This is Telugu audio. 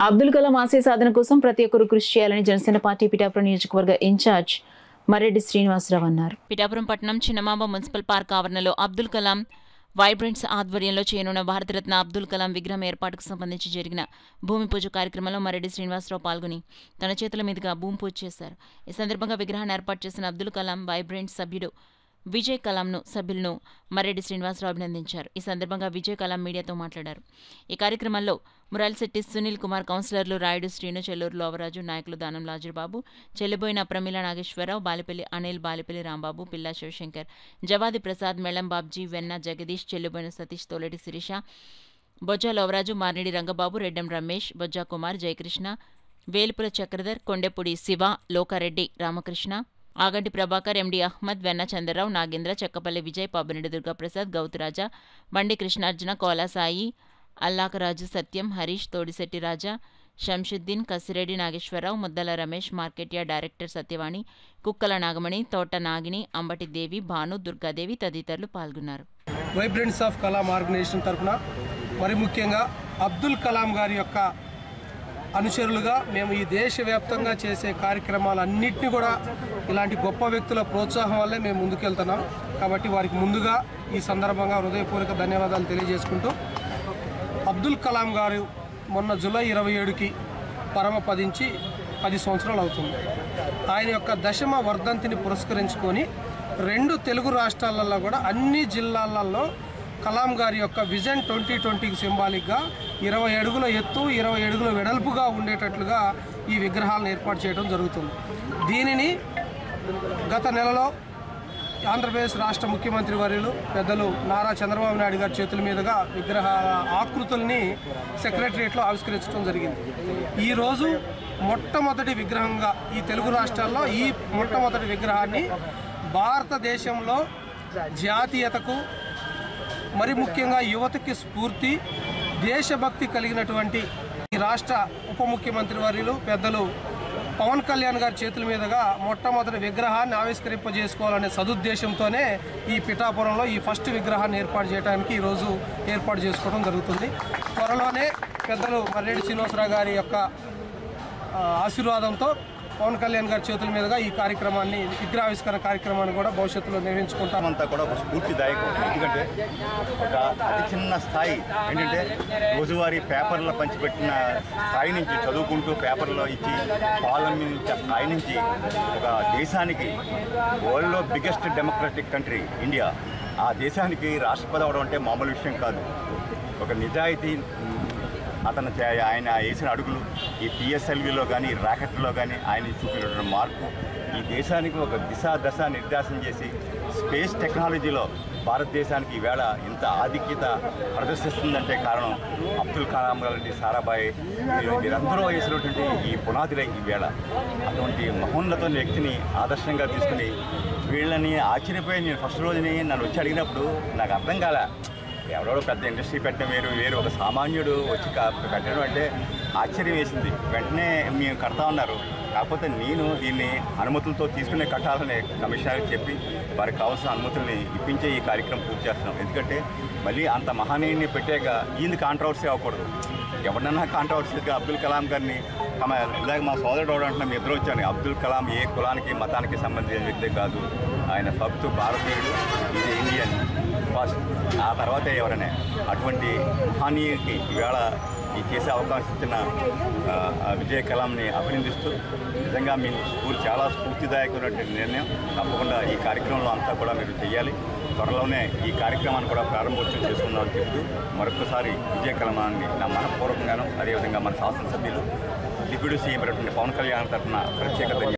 అబ్దుల్ కలాం ఆశయ సాధన కోసం ప్రతి ఒక్కరూ కృషి చేయాలని జనసేన పార్టీ పిఠాపురం నియోజకవర్గ ఇన్ఛార్జ్ మర్రెడ్డి శ్రీనివాసరావు అన్నారు. పిఠాపురం పట్టణం చిన్నమాంబ మున్సిపల్ పార్క్ ఆవరణలో అబ్దుల్ కలాం వైబ్రెంట్స్ ఆధ్వర్యంలో చేయనున్న భారతరత్న అబ్దుల్ కలాం విగ్రహం ఏర్పాటుకు సంబంధించి జరిగిన భూమి పూజ కార్యక్రమంలో మర్రెడ్డి శ్రీనివాసరావు పాల్గొని తన చేతుల మీదుగా భూమి పూజ చేశారు. ఈ సందర్భంగా విగ్రహాన్ని ఏర్పాటు చేసిన అబ్దుల్ కలాం వైబ్రెంట్స్ సభ్యుడు విజయ్ కలాంను సభ్యులను మర్రెడ్డి శ్రీనివాసరావు అభినందించారు. ఈ సందర్భంగా విజయ్ కలాం మీడియాతో మాట్లాడారు. ఈ కార్యక్రమంలో మురాల్శెట్టి సునీల్ కుమార్, కౌన్సిలర్లు రాయుడు శ్రీను, చెల్లూరు లోవరాజు, నాయకులు దానం లాజుబాబు, చెల్లిబోయిన ప్రమీల నాగేశ్వరరావు, బాలిపల్లి అనిల్, బాలిపల్లి రాంబాబు, పిల్లా శివశంకర్, జవాది ప్రసాద్, మెళం బాబ్జీ, వెన్న జగదీష్, చెల్లిబోయిన సతీష్, తోలేటి శిరీష, బొజ్జా లోవరాజు, మార్నిడి రంగబాబు, రెడ్డం రమేష్, బొజ్జా కుమార్, జయకృష్ణ, వేలుపుల చక్రధర్, కొండెపూడి శివ, లోకారెడ్డి, రామకృష్ణ, ఆగంటి ప్రభాకర్, ఎండి అహ్మద్, వెన్న చంద్రరావు, నాగేంద్ర, చెక్కపల్లి విజయ్, పాపిరెడ్డి దుర్గాప్రసాద్, గౌతురాజా, బండి కృష్ణార్జున, కోలాసాయి, అల్లాకరాజు, సత్యం, హరీష్, తోడిశెట్టి రాజా, Shamshuddin, Kasireddy Nageswara Rao, Muddala Ramesh, market yard director Satyavani, Kukkala Nagamani, తోట నాగిని, అంబటి దేవి, భాను, దుర్గాదేవి తదితరులు పాల్గొన్నారు. వైబ్రెంట్స్ ఆఫ్ కలాం ఆర్గనైజేషన్ తరఫున మరి ముఖ్యంగా అబ్దుల్ కలాం గారి యొక్క అనుచరులుగా మేము ఈ దేశవ్యాప్తంగా చేసే కార్యక్రమాలన్నింటినీ కూడా ఇలాంటి గొప్ప వ్యక్తుల ప్రోత్సాహం వల్లే మేము ముందుకెళ్తున్నాం. కాబట్టి వారికి ముందుగా ఈ సందర్భంగా హృదయపూర్వక ధన్యవాదాలు తెలియజేసుకుంటూ, అబ్దుల్ కలాం గారు మొన్న జూలై 27కి పరమపదించి 10 సంవత్సరాలు అవుతుంది. ఆయన యొక్క దశమ వర్ధంతిని పురస్కరించుకొని 2 తెలుగు రాష్ట్రాలలో కూడా అన్ని జిల్లాలలో కలాం గారి యొక్క విజన్ 2020కి సింబాలిక్గా 20 అడుగుల ఎత్తు, 20 అడుగుల వెడల్పుగా ఉండేటట్లుగా ఈ విగ్రహాలను ఏర్పాటు చేయడం జరుగుతుంది. దీనిని గత నెలలో ఆంధ్రప్రదేశ్ రాష్ట్ర ముఖ్యమంత్రి వర్యులు పెద్దలు నారా చంద్రబాబు నాయుడు గారి చేతుల మీదుగా విగ్రహ ఆకృతుల్ని సెక్రటరియట్లో ఆవిష్కరించడం జరిగింది. ఈరోజు మొట్టమొదటి విగ్రహంగా ఈ తెలుగు రాష్ట్రాల్లో ఈ మొట్టమొదటి విగ్రహాన్ని భారతదేశంలో జాతీయతకు, మరి ముఖ్యంగా యువతకి స్ఫూర్తి, దేశభక్తి కలిగినటువంటి ఈ రాష్ట్ర ఉప ముఖ్యమంత్రి వర్యులు పెద్దలు పవన్ కళ్యాణ్ గారి చేతుల మీదుగా మొట్టమొదటి విగ్రహాన్ని ఆవిష్కరింపజేసుకోవాలనే సదుద్దేశంతోనే ఈ పిఠాపురంలో ఈ ఫస్ట్ విగ్రహాన్ని ఏర్పాటు చేయడానికి ఈరోజు ఏర్పాటు చేసుకోవడం జరుగుతుంది. త్వరలోనే పెద్దలు మర్రెడ్డి శ్రీనివాసరావు గారి యొక్క ఆశీర్వాదంతో పవన్ కళ్యాణ్ గారి చేతుల మీదుగా ఈ కార్యక్రమాన్ని, విగ్రహావిష్కరణ కార్యక్రమాన్ని కూడా భవిష్యత్తులో నిర్వహించుకుంటాం. అంతా కూడా ఒక స్ఫూర్తిదాయకం. ఎందుకంటే ఒక అతి చిన్న స్థాయి ఏంటంటే రోజువారీ పేపర్లో పంచిపెట్టిన స్థాయి నుంచి, చదువుకుంటూ పేపర్లో ఇచ్చి పాలన నుంచి స్థాయి నుంచి ఒక దేశానికి, వరల్డ్లో బిగ్గెస్ట్ డెమోక్రటిక్ కంట్రీ ఇండియా, ఆ దేశానికి రాష్ట్రపతి అవడం అంటే మామూలు విషయం కాదు. ఒక నిజాయితీ అతను ఆయన వేసిన అడుగులు, ఈ పిఎస్ఎల్విలో కానీ ర్యాకెట్లో కానీ ఆయన చూపిన మార్పు ఈ దేశానికి ఒక దశ నిర్దేశం చేసి స్పేస్ టెక్నాలజీలో భారతదేశానికి ఈవేళ ఇంత ఆధిక్యత ప్రదర్శిస్తుందంటే కారణం అబ్దుల్ కలాం గారి, సారాభాయ్, వీరందరూ వేసినటువంటి ఈ పునాదులే ఈవేళ. అటువంటి మహోన్నత వ్యక్తిని ఆదర్శంగా తీసుకుని వీళ్ళని ఆశ్చర్యపోయి, నేను ఫస్ట్ రోజుని నన్ను వచ్చి అడిగినప్పుడు నాకు అర్థం కాలే. ఎవరో పెద్ద ఇండస్ట్రీ పెట్టడం వేరు, ఒక సామాన్యుడు వచ్చి పెట్టడం అంటే ఆశ్చర్యం వేసింది. వెంటనే మేము కడతా ఉన్నారు. కాకపోతే నేను దీన్ని అనుమతులతో తీసుకునే కట్టాలని కమిషనర్కి చెప్పి వారికి కావాల్సిన అనుమతుల్ని ఇప్పించే ఈ కార్యక్రమం పూర్తి చేస్తున్నాం. ఎందుకంటే మళ్ళీ అంత మహనీయుని పెట్టాక ఈయన కాంట్రవర్సీ అవ్వకూడదు. ఎవరినన్నా కాంట్రవర్సీగా అబ్దుల్ కలాం గారిని ఇలాగ మా సోదరుడు అవడం మేము ఎదురు వచ్చాను. అబ్దుల్ కలాం ఏ కులానికి, మతానికి సంబంధించిన వ్యక్తే కాదు. ఆయన ఫక్తు భారతీయుడు, ఇది ఇండియన్ ఫస్ట్, ఆ తర్వాతే ఎవరైనా. అటువంటి మహనీయుడికి ఈవేళ ఈ చేసే అవకాశం ఇచ్చిన విజయ్ కలాంని అభినందిస్తూ, నిజంగా మీ చాలా స్ఫూర్తిదాయకమైనటువంటి నిర్ణయం. తప్పకుండా ఈ కార్యక్రమంలో అంతా కూడా మీరు చేయాలి. త్వరలోనే ఈ కార్యక్రమాన్ని కూడా ప్రారంభోత్సవం చేసుకుందామని చెబుతూ మరొకసారి విజయ్ కలాంని నా మనపూర్వకంగాను, అదేవిధంగా మన శాసనసభ్యులు డిప్యూటీ సీఎం పవన్ కళ్యాణ్ తరఫున ప్రత్యేక